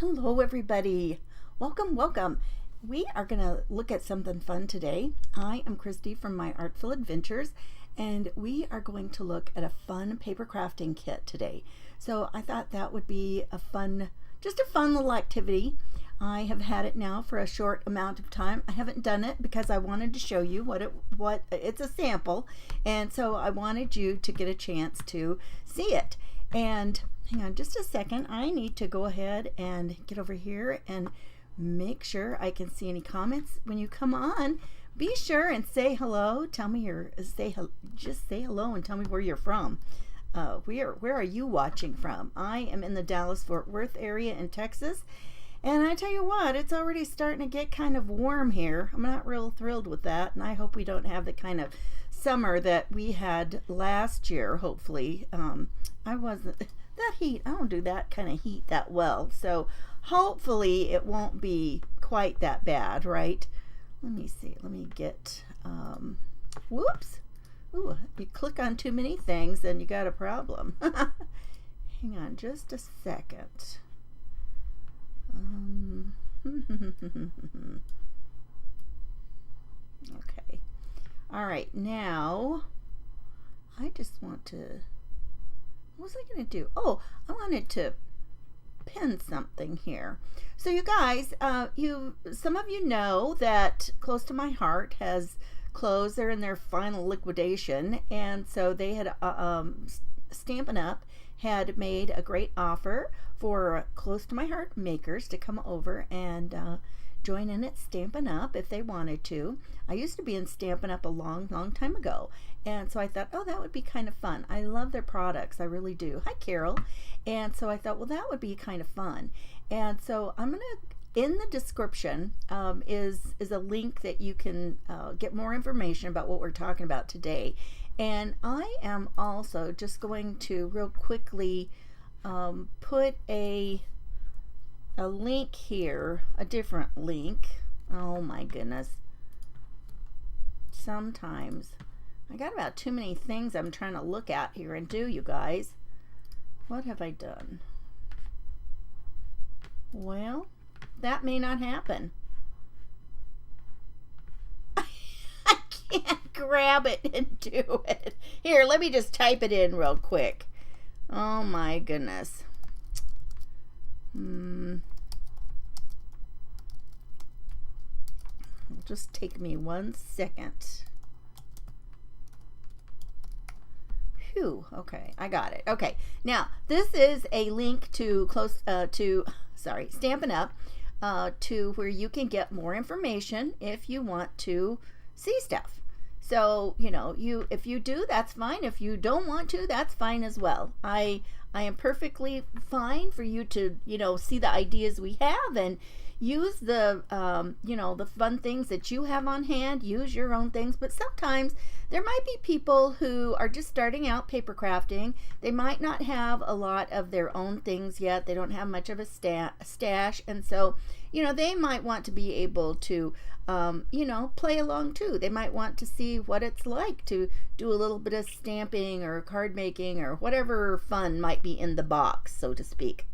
Hello, everybody. Welcome, welcome. We are going to look at something fun today. I am Christy from My Artful Adventures, and we are going to look at a fun paper crafting kit today. So I thought that would be just a fun little activity. I have had it now for a short amount of time. I haven't done it because I wanted to show you what it's a sample, and so I wanted you to get a chance to see it. And hang on just a second. I need to go ahead and get over here and make sure I can see any comments. When you come on, be sure and say hello. Tell me just say hello and tell me where you're from. Where are you watching from? I am in the Dallas-Fort Worth area in Texas. And I tell you what, it's already starting to get kind of warm here. I'm not real thrilled with that, and I hope we don't have the kind of summer that we had last year, hopefully. That heat, I don't do that kind of heat that well, so hopefully it won't be quite that bad, right? Let me see, let me get, whoops. Ooh, you click on too many things, then you got a problem. Hang on just a second. Okay. All right, now I just want to, what was I going to do? Oh, I wanted to pin something here. So you guys, some of you know that Close to My Heart has closed. They're in their final liquidation, and so they had Stampin' Up! Had made a great offer for Close to My Heart makers to come over and join in at Stampin' Up! If they wanted to. I used to be in Stampin' Up! A long time ago, and so I thought, oh, that would be kind of fun. I love their products, I really do. Hi, Carol. And so I thought, well, that would be kind of fun. And so I'm gonna, in the description is a link that you can get more information about what we're talking about today. And I am also just going to real quickly put a link here, a different link. Oh my goodness. Sometimes I got about too many things I'm trying to look at here and do, you guys. What have I done? Well, that may not happen. I can't grab it and do it. Here, let me just type it in real quick. Oh my goodness. It'll just take me 1 second. Phew, okay, I got it. Okay, now this is a link to Stampin' Up! To where you can get more information if you want to see stuff. So, if you do, that's fine. If you don't want to, that's fine as well. I am perfectly fine for you to, see the ideas we have and use the, the fun things that you have on hand. Use your own things. But sometimes there might be people who are just starting out paper crafting. They might not have a lot of their own things yet. They don't have much of a stash. And so, they might want to be able to, play along too. They might want to see what it's like to do a little bit of stamping or card making or whatever fun might be in the box, so to speak.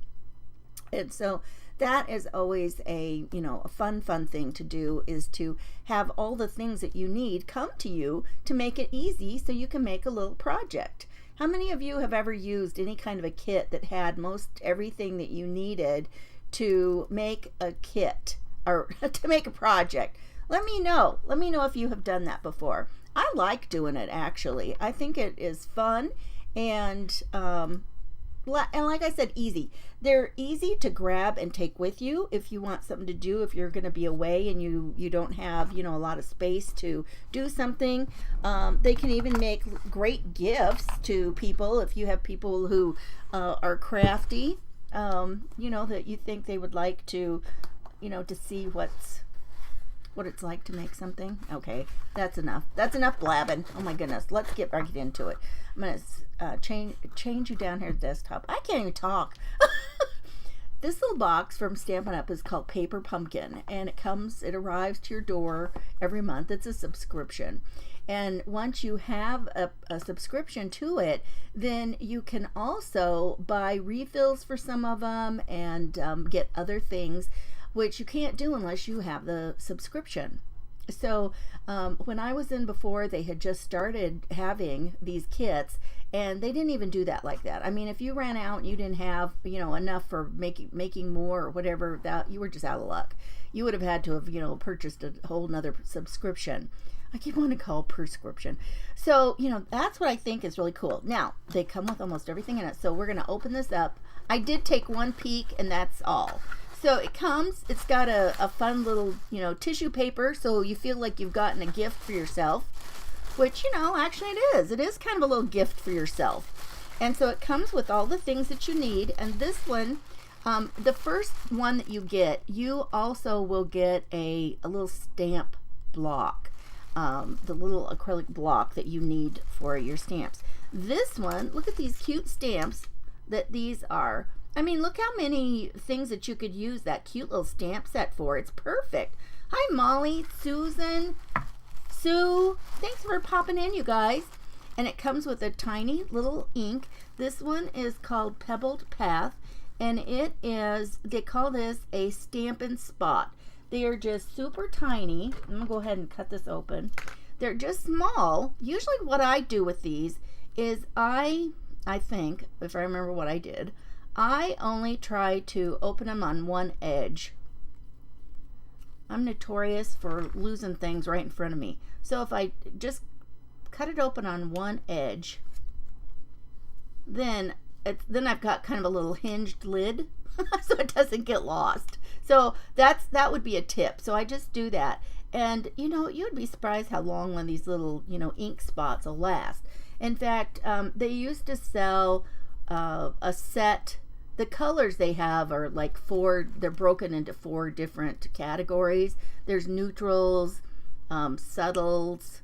And so that is always a fun thing to do, is to have all the things that you need come to you to make it easy so you can make a little project. How many of you have ever used any kind of a kit that had most everything that you needed to make a kit or to make a project? Let me know if you have done that before. I like doing it, actually. I think it is fun and like I said, easy. They're easy to grab and take with you if you want something to do, if you're going to be away and you don't have, a lot of space to do something. They can even make great gifts to people if you have people who are crafty, that you think they would like to, to see what it's like to make something. Okay, that's enough. That's enough blabbing. Oh my goodness. Let's get right into it. I'm going to change you down here to the desktop. I can't even talk. This little box from Stampin' Up! Is called Paper Pumpkin, and it arrives to your door every month. It's a subscription. And once you have a subscription to it, then you can also buy refills for some of them and get other things, which you can't do unless you have the subscription. So when I was in before, they had just started having these kits, and they didn't even do that like that. I mean, if you ran out and you didn't have, you know, enough for making more or whatever, that you were just out of luck. You would have had to have, you know, purchased a whole nother subscription. I keep wanting to call prescription. So, you know, that's what I think is really cool. Now, they come with almost everything in it. So we're going to open this up. I did take one peek, and that's all. So it comes, it's got a fun little, you know, tissue paper, so you feel like you've gotten a gift for yourself, which, you know, actually it is. It is kind of a little gift for yourself. And so it comes with all the things that you need. And this one, the first one that you get, you also will get a little stamp block, the little acrylic block that you need for your stamps. This one, look at these cute stamps that these are. I mean, look how many things that you could use that cute little stamp set for. It's perfect. Hi, Molly, Susan, Sue. Thanks for popping in, you guys. And it comes with a tiny little ink. This one is called Pebbled Path, and it is, they call this a Stampin' Spot. They are just super tiny. I'm going to go ahead and cut this open. They're just small. Usually what I do with these is I think, if I remember what I did, I only try to open them on one edge. I'm notorious for losing things right in front of me. So if I just cut it open on one edge, then I've got kind of a little hinged lid so it doesn't get lost. So that would be a tip. So I just do that. And you know, you'd be surprised how long one of these little, you know, ink spots will last. In fact, they used to sell a set. The colors they have are like they're broken into 4 different categories. There's neutrals, subtles.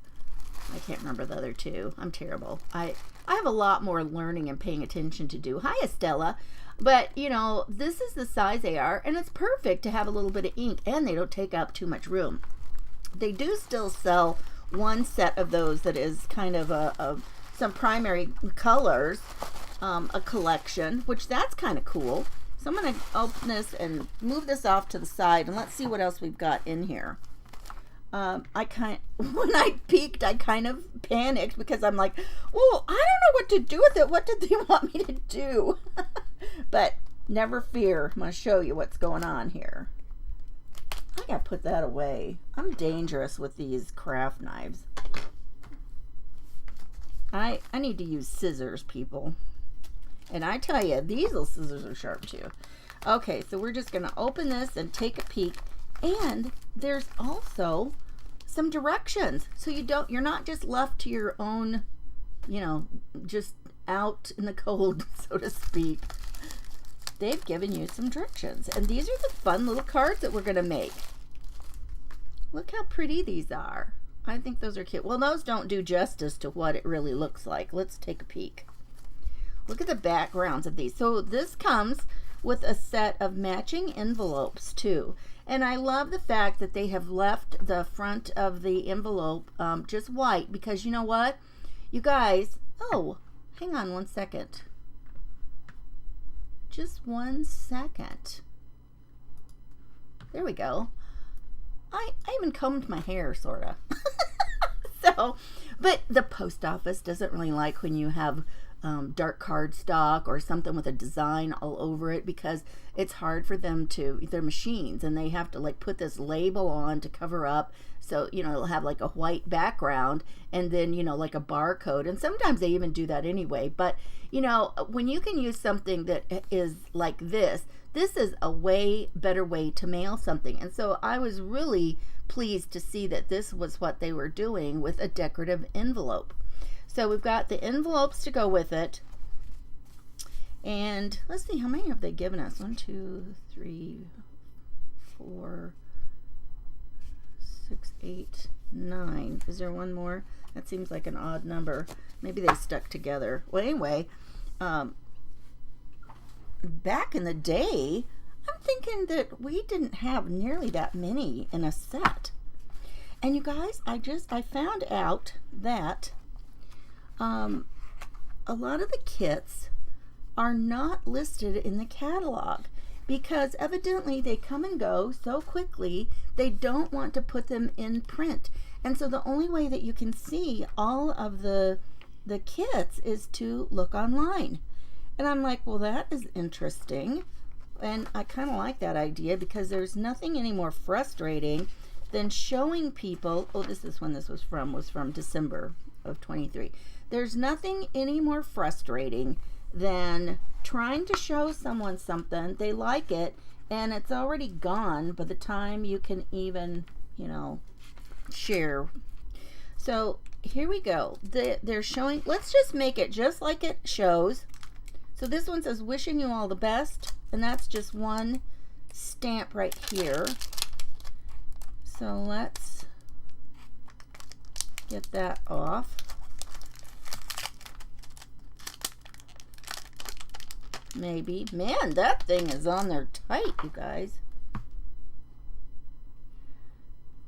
I can't remember the other 2. I'm terrible. I have a lot more learning and paying attention to do. Hi, Estella. But, you know, this is the size they are, and it's perfect to have a little bit of ink, and they don't take up too much room. They do still sell one set of those that is kind of some primary colors, a collection, which that's kind of cool. So I'm going to open this and move this off to the side, and let's see what else we've got in here. When I peeked, I kind of panicked because I'm like, oh, I don't know what to do with it. What did they want me to do? But never fear. I'm going to show you what's going on here. I got to put that away. I'm dangerous with these craft knives. I need to use scissors, people. And I tell you, these little scissors are sharp too. Okay, so we're just going to open this and take a peek. And there's also some directions. So you're not just left to your own, you know, just out in the cold, so to speak. They've given you some directions. And these are the fun little cards that we're going to make. Look how pretty these are. I think those are cute. Well, those don't do justice to what it really looks like. Let's take a peek. Look at the backgrounds of these. So this comes with a set of matching envelopes too. And I love the fact that they have left the front of the envelope just white, because you know what? You guys, oh, hang on one second. Just 1 second. There we go. I even combed my hair, sort of. So, but the post office doesn't really like when you have dark cardstock or something with a design all over it, because it's hard for them to, they're machines, and they have to like put this label on to cover up, so you know it'll have like a white background and then, you know, like a barcode, and sometimes they even do that anyway. But you know, when you can use something that is like this is a way better way to mail something. And so I was really pleased to see that this was what they were doing with a decorative envelope. So we've got the envelopes to go with it. And let's see, how many have they given us? 1, 2, 3, 4, 6, 8, 9. Is there one more? That seems like an odd number. Maybe they stuck together. Well, anyway, back in the day, I'm thinking that we didn't have nearly that many in a set. And you guys, I found out that a lot of the kits are not listed in the catalog because evidently they come and go so quickly they don't want to put them in print. And so the only way that you can see all of the kits is to look online. And I'm like, well, that is interesting. And I kind of like that idea because there's nothing any more frustrating than showing people, oh, this is when this was from December of 23. There's nothing any more frustrating than trying to show someone something, they like it, and it's already gone by the time you can even, share. So here we go. They're showing, let's just make it just like it shows. So this one says, wishing you all the best, and that's just one stamp right here. So let's get that off. Maybe. Man, that thing is on there tight, you guys.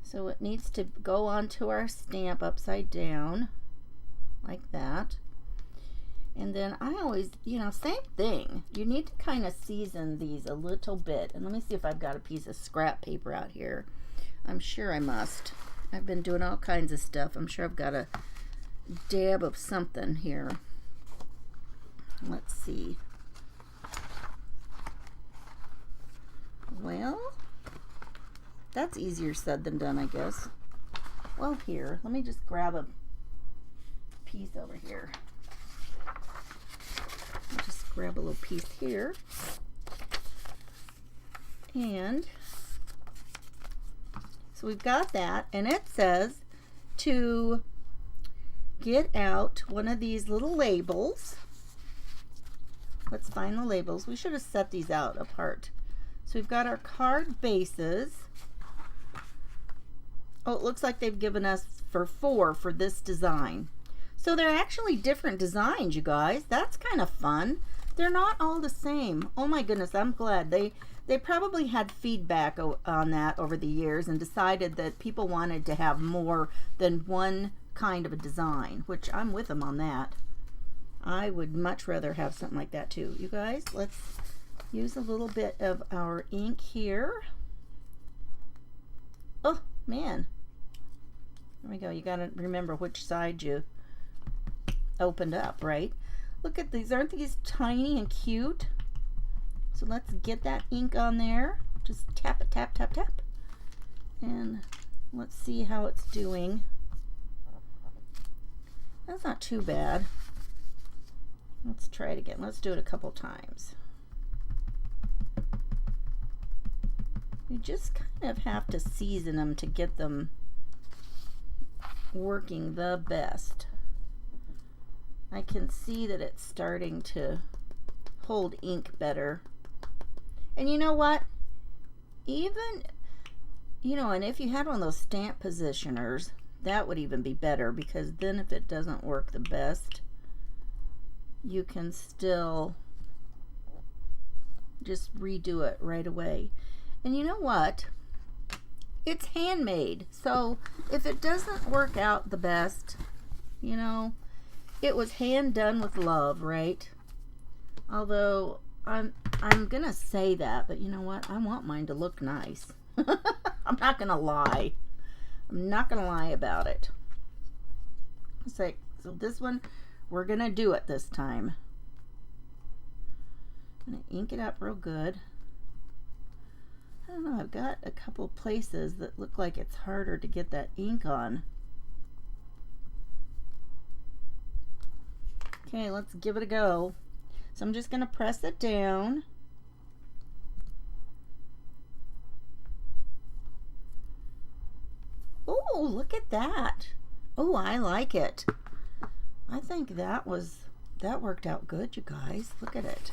So it needs to go onto our stamp upside down, like that. And then I always, same thing. You need to kind of season these a little bit. And let me see if I've got a piece of scrap paper out here. I'm sure I must. I've been doing all kinds of stuff. I'm sure I've got a dab of something here. Let's see. Well, that's easier said than done, I guess. Well, here, let me just grab a piece over here. I'll just grab a little piece here. And so we've got that, and it says to get out one of these little labels. Let's find the labels. We should have set these out apart. So we've got our card bases. Oh, it looks like they've given us for 4 for this design. So they're actually different designs, you guys. That's kind of fun. They're not all the same. Oh my goodness, I'm glad. They probably had feedback on that over the years and decided that people wanted to have more than one kind of a design, which I'm with them on that. I would much rather have something like that too. You guys, let's use a little bit of our ink here. Oh man, there we go. You got to remember which side you opened up, right? Look at these. Aren't these tiny and cute? So let's get that ink on there. Just tap it, tap, tap, tap. And let's see how it's doing. That's not too bad. Let's try it again. Let's do it a couple times. You just kind of have to season them to get them working the best. I can see that it's starting to hold ink better. And you know what? Even, and if you had one of those stamp positioners, that would even be better, because then if it doesn't work the best, you can still just redo it right away. And you know what? It's handmade. So if it doesn't work out the best, it was hand done with love, right? Although I'm gonna say that, but you know what? I want mine to look nice. I'm not gonna lie. I'm not gonna lie about it. So this one, we're gonna do it this time. I'm gonna ink it up real good. I don't know, I've got a couple places that look like it's harder to get that ink on. Okay, let's give it a go. So I'm just going to press it down. Oh, look at that. Oh, I like it. I think that worked out good, you guys. Look at it.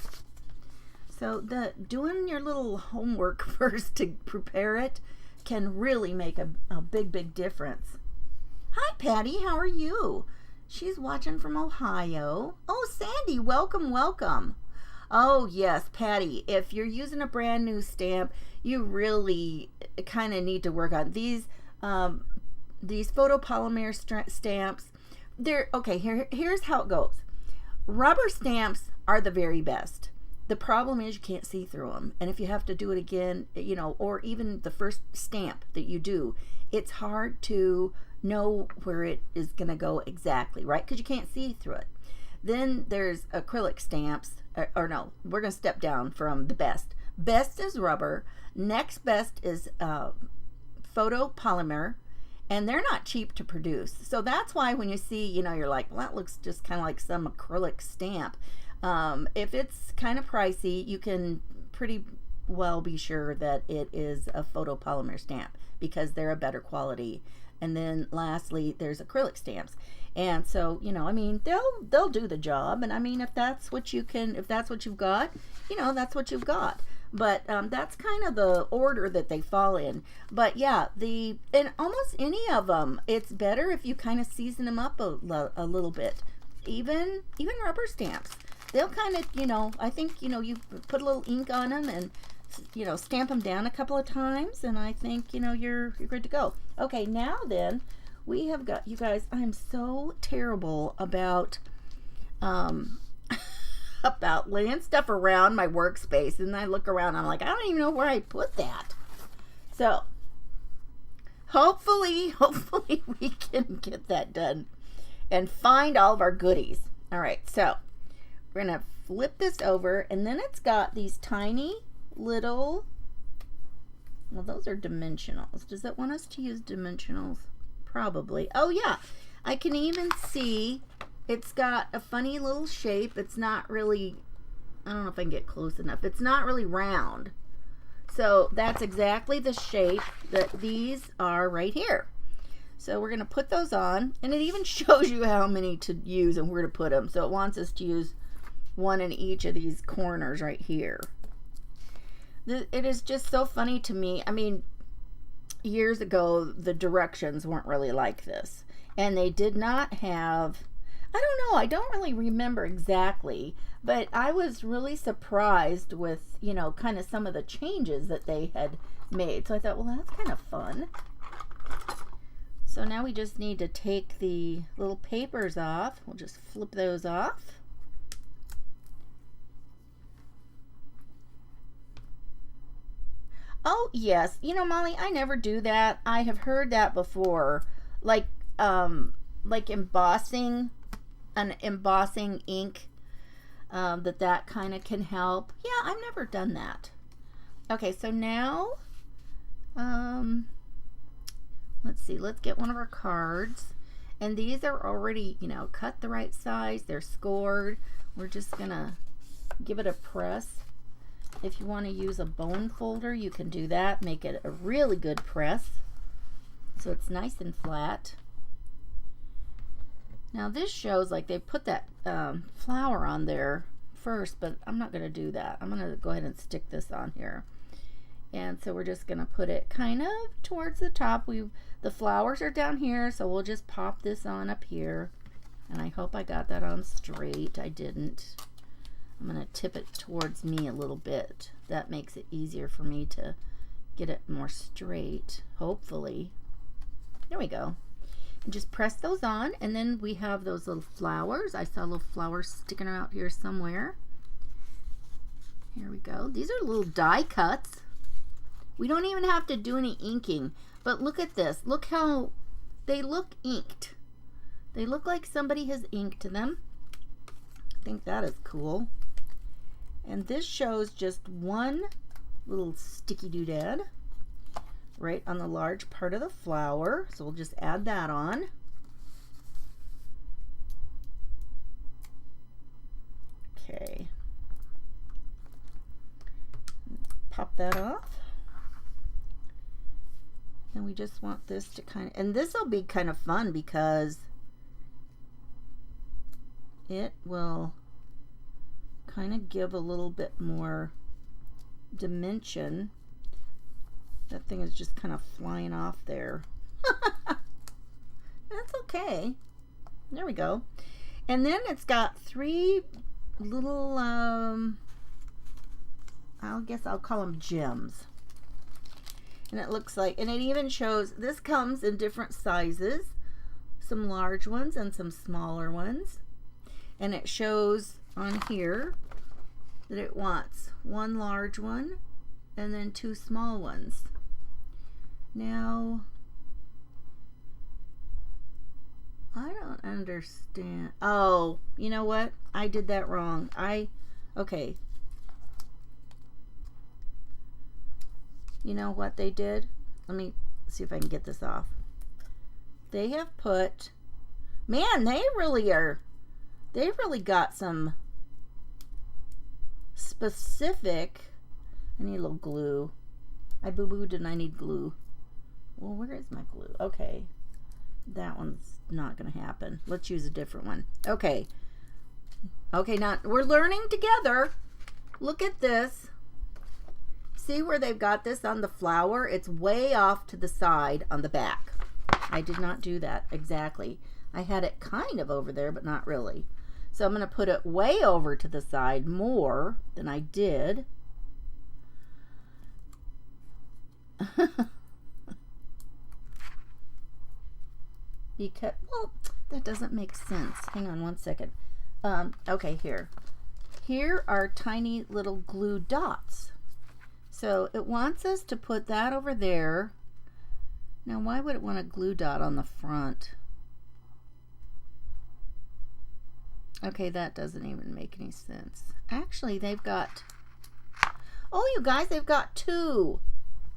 So doing your little homework first to prepare it can really make a big, big difference. Hi, Patty. How are you? She's watching from Ohio. Oh, Sandy, welcome, welcome. Oh, yes, Patty, if you're using a brand new stamp, you really kind of need to work on these. these photopolymer stamps, they're okay. Here's how it goes. Rubber stamps are the very best. The problem is you can't see through them, and if you have to do it again, you know, or even the first stamp that you do, it's hard to know where it is going to go exactly, right? Because you can't see through it. Then there's acrylic stamps, or no, we're going to step down from the best. Best is rubber. Next best is photopolymer, and they're not cheap to produce. So that's why when you see, you know, you're like, well, that looks just kind of like some acrylic stamp. If it's kind of pricey, you can pretty well be sure that it is a photopolymer stamp because they're a better quality. And then lastly, there's acrylic stamps. And so, you know, I mean, they'll do the job. And I mean, if that's what you've got, you know, that's what you've got. But that's kind of the order that they fall in. But yeah, in almost any of them, it's better if you kind of season them up a little bit. Even rubber stamps, they'll kind of, you know, I think, you know, you put a little ink on them and, you know, stamp them down a couple of times, and I think, you know, you're good to go. Okay, now then, we have got, you guys, I'm so terrible about about laying stuff around my workspace, and I look around, I'm like, I don't even know where I put that. So hopefully we can get that done and find all of our goodies. All right, so we're gonna flip this over, and then it's got these tiny little, well, those are dimensionals. Does it want us to use dimensionals? Probably. Oh yeah, I can even see it's got a funny little shape. It's not really, I don't know if I can get close enough. It's not really round. So that's exactly the shape that these are right here. So we're going to put those on, and it even shows you how many to use and where to put them. So it wants us to use one in each of these corners right here. It is just so funny to me. I mean, years ago, the directions weren't really like this. And they did not have, I don't know, I don't really remember exactly, but I was really surprised with, you know, kind of some of the changes that they had made. So I thought, well, that's kind of fun. So now we just need to take the little papers off. We'll just flip those off. Oh, yes. You know, Molly, I never do that. I have heard that before. Like embossing, an embossing ink, that kind of can help. Yeah, I've never done that. Okay, so now, let's see. Let's get one of our cards. And these are already, you know, cut the right size. They're scored. We're just going to give it a press. If you want to use a bone folder, you can do that. Make it a really good press so it's nice and flat. Now this shows like they put that flower on there first, but I'm not going to do that. I'm going to go ahead and stick this on here. And so we're just going to put it kind of towards the top. The flowers are down here, so we'll just pop this on up here. And I hope I got that on straight. I didn't. I'm going to tip it towards me a little bit. That makes it easier for me to get it more straight, hopefully. There we go. And just press those on, and then we have those little flowers. I saw little flowers sticking out here somewhere. Here we go. These are little die cuts. We don't even have to do any inking, but look at this. Look how they look inked. They look like somebody has inked them. I think that is cool. And this shows just one little sticky doodad right on the large part of the flower. So we'll just add that on. Okay. Pop that off. And we just want this to kind of, and this will be kind of fun because it will kind of give a little bit more dimension. That thing is just kind of flying off there. That's okay. There we go. And then it's got three little, I guess I'll call them gems. And it looks like, and it even shows, this comes in different sizes, some large ones and some smaller ones. And it shows on here that it wants one large one and then two small ones. Now, I don't understand. Oh, you know what? I did that wrong. Okay. You know what they did? Let me see if I can get this off. They have put, man, they really got some specific, I need a little glue. I boo-booed and I need glue. Well, where is my glue? Okay. That one's not going to happen. Let's use a different one. Okay. Okay, now we're learning together. Look at this. See where they've got this on the flower? It's way off to the side on the back. I did not do that exactly. I had it kind of over there, but not really. So I'm going to put it way over to the side more than I did. Because, well, that doesn't make sense. Hang on one second. Okay, here. Here are tiny little glue dots. So it wants us to put that over there. Now, why would it want a glue dot on the front? Okay, that doesn't even make any sense. Actually, they've got, oh, you guys, they've got two.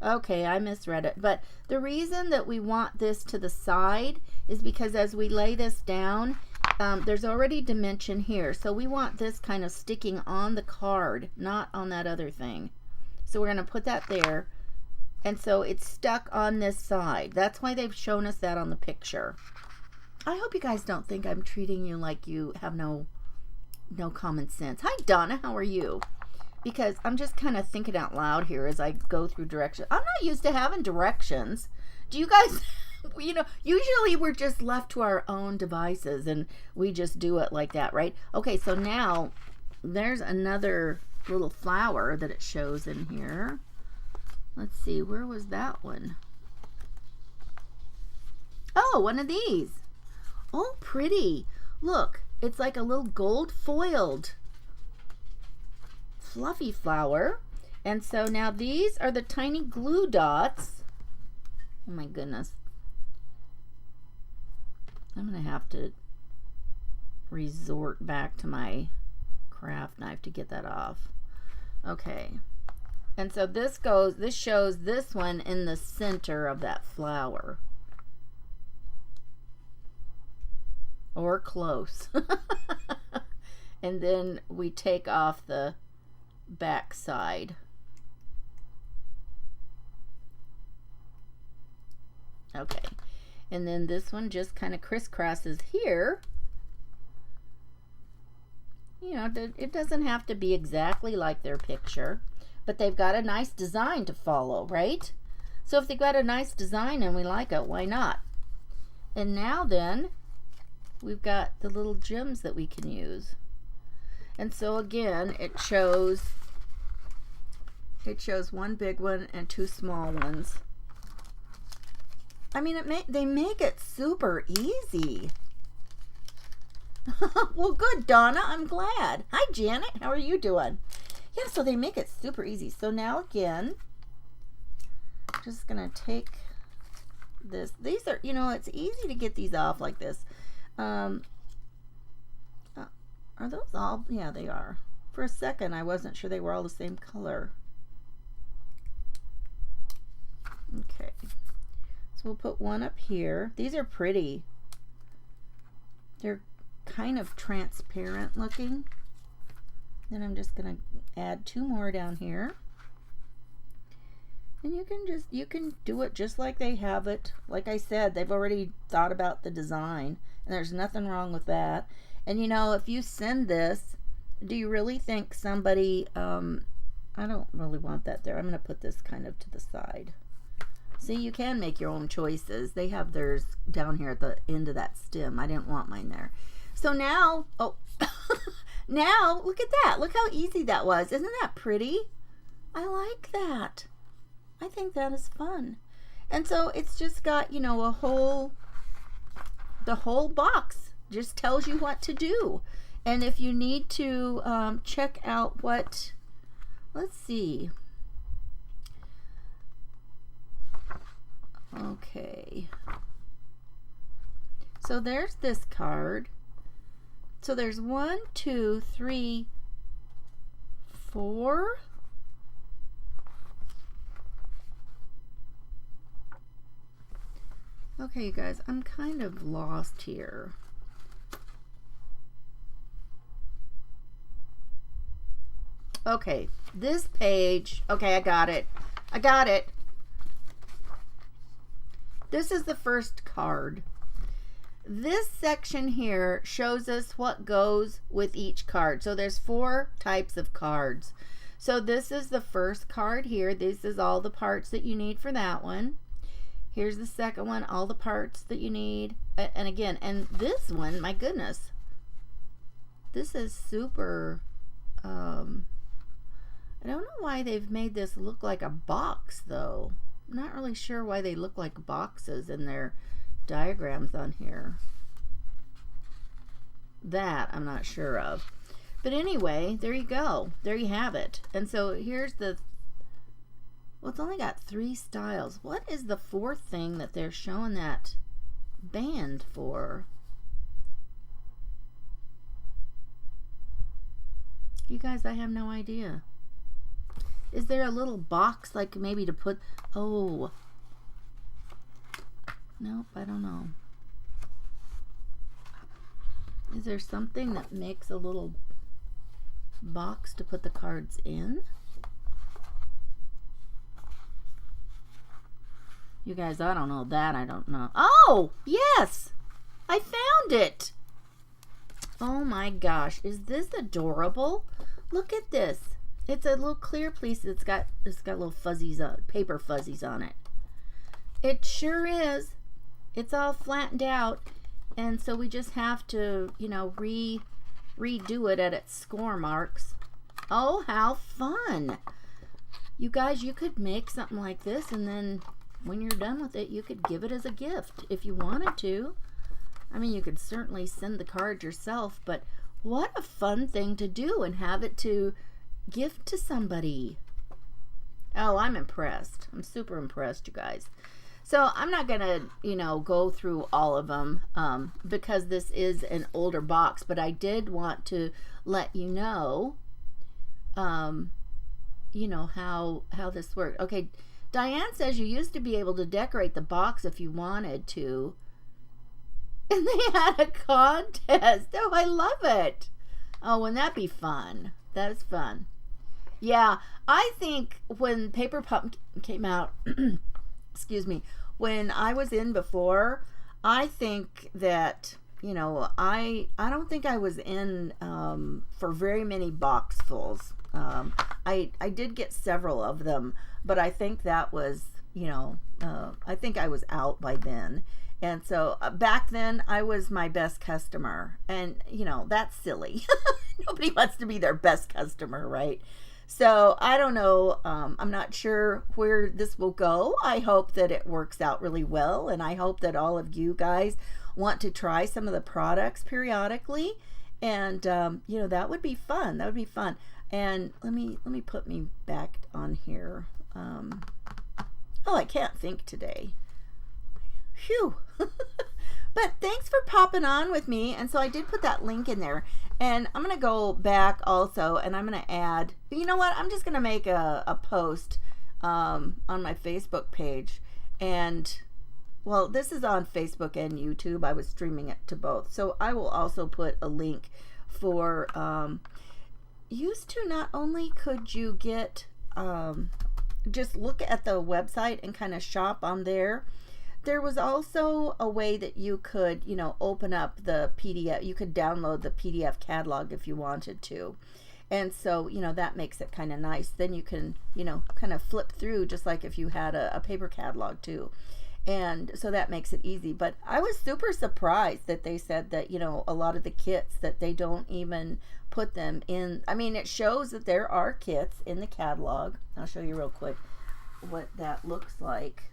Okay, I misread it. But the reason that we want this to the side is because as we lay this down, there's already dimension here. So we want this kind of sticking on the card, not on that other thing. So we're going to put that there. And so it's stuck on this side. That's why they've shown us that on the picture. I hope you guys don't think I'm treating you like you have no common sense. Hi, Donna. How are you? Because I'm just kind of thinking out loud here as I go through directions. I'm not used to having directions. Do you guys, you know, usually we're just left to our own devices and we just do it like that, right? Okay, so now there's another little flower that it shows in here. Let's see, where was that one? Oh, one of these. Oh, pretty. Look, it's like a little gold foiled fluffy flower. And so now these are the tiny glue dots. Oh my goodness. I'm going to have to resort back to my craft knife to get that off. Okay. And so this shows this one in the center of that flower. Or close. And then we take off the back side. Okay. And then this one just kind of crisscrosses here. You know, it doesn't have to be exactly like their picture, but they've got a nice design to follow, right? So if they've got a nice design and we like it, why not? And now then, we've got the little gems that we can use. And so again, it shows one big one and two small ones. I mean, they make it super easy. Well, good, Donna. I'm glad. Hi, Janet. How are you doing? Yeah, so they make it super easy. So now again, I'm just going to take this. These are, you know, it's easy to get these off like this. Are those all? Yeah, they are. For a second, I wasn't sure they were all the same color. Okay. So we'll put one up here. These are pretty. They're kind of transparent looking. Then I'm just going to add two more down here. And you can do it just like they have it. Like I said, they've already thought about the design, and there's nothing wrong with that. And you know, if you send this, do you really think somebody, I don't really want that there. I'm going to put this kind of to the side. See, you can make your own choices. They have theirs down here at the end of that stem. I didn't want mine there. So now, oh, now look at that. Look how easy that was. Isn't that pretty? I like that. I think that is fun. And so it's just got, you know, the whole box just tells you what to do. And if you need to check out what, let's see. Okay. So there's this card. So there's 1, 2, 3, 4. Okay, you guys, I'm kind of lost here. Okay, this page, okay, I got it. I got it. This is the first card. This section here shows us what goes with each card. So there's 4 types of cards. So this is the first card here. This is all the parts that you need for that one. Here's the second one, all the parts that you need. And again, and this one, my goodness, this is super, I don't know why they've made this look like a box though. I'm not really sure why they look like boxes in their diagrams on here. That I'm not sure of. But anyway, there you go. There you have it. And so here's the, well, it's only got 3 styles. What is the 4th thing that they're showing that band for? You guys, I have no idea. Is there a little box like maybe to put, oh, nope, I don't know. Is there something that makes a little box to put the cards in? You guys, I don't know that. I don't know. Oh, yes! I found it! Oh my gosh, is this adorable? Look at this. It's a little clear piece. It's got little fuzzies on, paper fuzzies on it. It sure is. It's all flattened out, and so we just have to, you know, redo it at its score marks. Oh, how fun! You guys, you could make something like this, and then when you're done with it, you could give it as a gift if you wanted to. I mean, you could certainly send the card yourself, but what a fun thing to do and have it to gift to somebody. Oh, I'm impressed. I'm super impressed, you guys. So I'm not going to, you know, go through all of them because this is an older box, but I did want to let you know, how this worked. Okay, Diane says you used to be able to decorate the box if you wanted to. And they had a contest. Oh, I love it. Oh, wouldn't that be fun? That is fun. Yeah, I think when Paper Pumpkin came out, excuse me, when I was in before, I think that, you know, I don't think I was in for very many boxfuls. I did get several of them, but I think that was, you know, I think I was out by then. And so back then I was my best customer, and you know, that's silly. Nobody wants to be their best customer, right? So I don't know. I'm not sure where this will go. I hope that it works out really well, and I hope that all of you guys want to try some of the products periodically, and you know, that would be fun. That would be fun. And let me put me back on here. Oh, I can't think today. Phew. But thanks for popping on with me. And so I did put that link in there, and I'm going to go back also, and I'm going to add, you know what, I'm just going to make a post on my Facebook page. And well, this is on Facebook and YouTube. I was streaming it to both, so I will also put a link for used to, not only could you get just look at the website and kind of shop on there, there was also a way that you could, you know, open up the PDF. You could download the PDF catalog if you wanted to. And so, you know, that makes it kind of nice. Then you can, you know, kind of flip through just like if you had a paper catalog too. And so that makes it easy. But I was super surprised that they said that, you know, a lot of the kits that they don't even put them in. I mean, it shows that there are kits in the catalog. I'll show you real quick. what that looks like.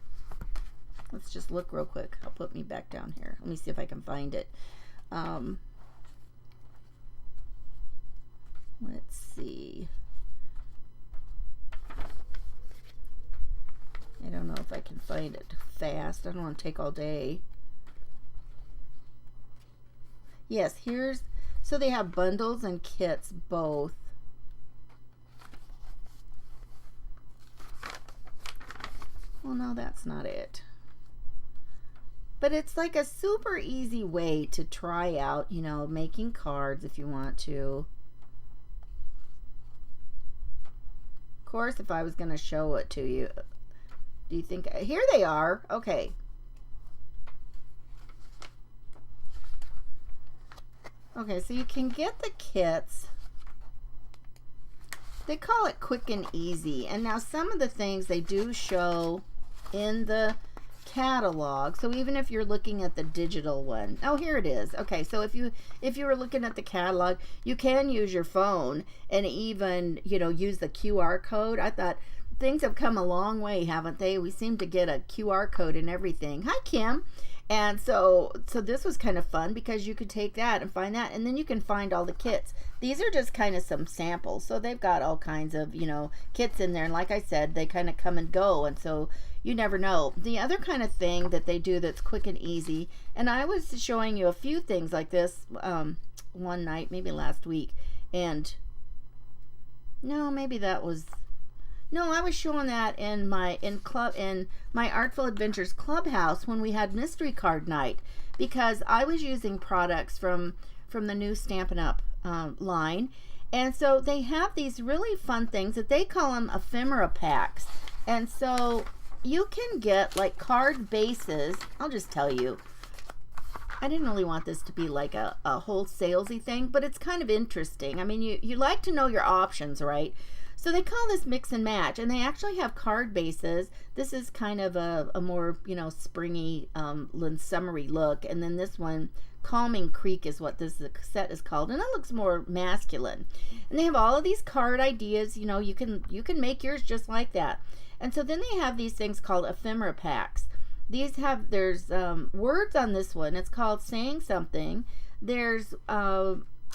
Let's just look real quick. I'll put me back down here. Let me see if I can find it. Let's see. I don't know if I can find it fast. I don't want to take all day. Yes, here's, so they have bundles and kits both. Well, no, that's not it. But it's like a super easy way to try out, you know, making cards if you want to. Of course, if I was going to show it to you, do you think, here they are. Okay. Okay, so you can get the kits. They call it quick and easy. And now some of the things they do show in the catalog. So even if you're looking at the digital one. Oh, here it is. Okay, so if you were looking at the catalog, you can use your phone and even, you know, use the QR code. I thought things have come a long way, haven't they? We seem to get a QR code and everything. Hi, Kim. And so this was kind of fun because you could take that and find that, and then you can find all the kits. These are just kind of some samples. So they've got all kinds of, you know, kits in there. And like I said, they kind of come and go. And so you never know. The other kind of thing that they do that's quick and easy, and I was showing you a few things like this one night, maybe last week. And no, maybe that was, no, I was showing that in my Artful Adventures Clubhouse when we had mystery card night, because I was using products from the new Stampin' Up! Line, and so they have these really fun things that they call them ephemera packs, and so you can get like card bases. I'll just tell you, I didn't really want this to be like a whole salesy thing, but it's kind of interesting. I mean, you like to know your options, right? So they call this mix and match, and they actually have card bases. This is kind of a more, you know, springy, summery look. And then this one, Calming Creek, is what this set is called, and it looks more masculine. And they have all of these card ideas. You know, you can make yours just like that. And so then they have these things called ephemera packs. These have, there's words on this one. It's called Saying Something. There's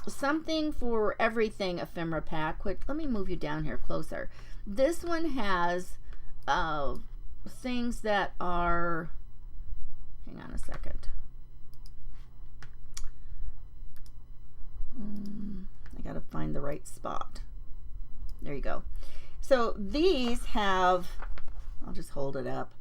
Something for Everything ephemera pack, which, let me move you down here closer. This one has things that are, hang on a second. I gotta find the right spot. There you go. So these have, I'll just hold it up.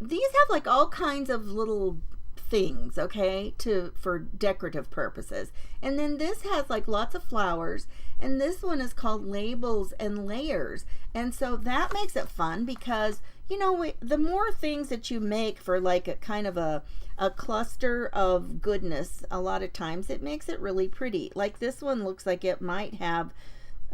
These have like all kinds of little things, okay, for decorative purposes. And then this has like lots of flowers, and this one is called Labels and Layers. And so that makes it fun because, you know, the more things that you make for like a kind of a cluster of goodness, a lot of times it makes it really pretty. Like this one looks like it might have,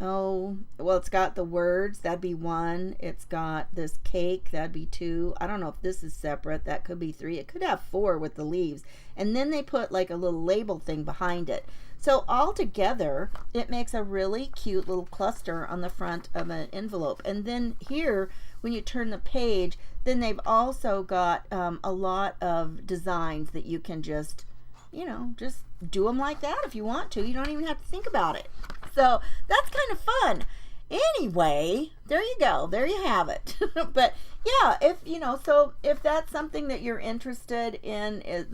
oh, well, it's got the words, that'd be 1. It's got this cake, that'd be 2. I don't know if this is separate, that could be 3. It could have 4 with the leaves. And then they put like a little label thing behind it. So all together, it makes a really cute little cluster on the front of an envelope. And then here, when you turn the page, then they've also got a lot of designs that you can just, you know, just do them like that if you want to. You don't even have to think about it. So that's kind of fun. Anyway, there you go. There you have it. But yeah, if you know, so if that's something that you're interested in, is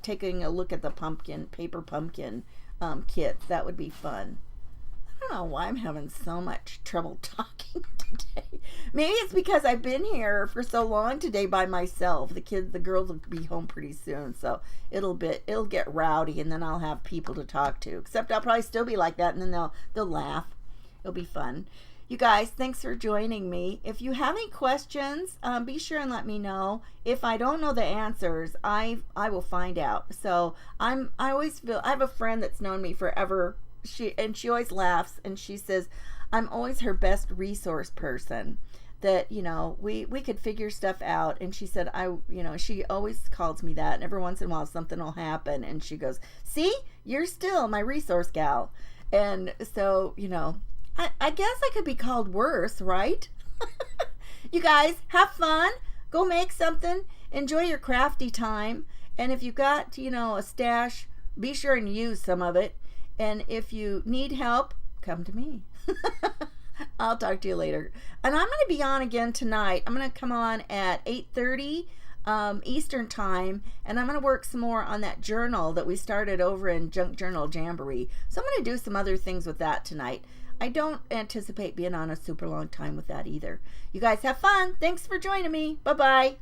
taking a look at the paper pumpkin kit, that would be fun. I don't know why I'm having so much trouble talking today. Maybe it's because I've been here for so long today by myself. The girls will be home pretty soon, so it'll get rowdy, and then I'll have people to talk to. Except I'll probably still be like that, and then they'll laugh. It'll be fun. You guys, thanks for joining me. If you have any questions, be sure and let me know. If I don't know the answers, I will find out. So I always feel, I have a friend that's known me forever. She always laughs, and she says I'm always her best resource person, that, you know, we could figure stuff out. And she said, she always calls me that, and every once in a while something will happen, and she goes, see, you're still my resource gal. And so, you know, I guess I could be called worse, right? You guys, have fun. Go make something. Enjoy your crafty time. And if you've got, a stash, be sure and use some of it. And if you need help, come to me. I'll talk to you later. And I'm going to be on again tonight. I'm going to come on at 8:30 Eastern time, and I'm going to work some more on that journal that we started over in Junk Journal Jamboree. So I'm going to do some other things with that tonight. I don't anticipate being on a super long time with that either. You guys have fun. Thanks for joining me. Bye-bye.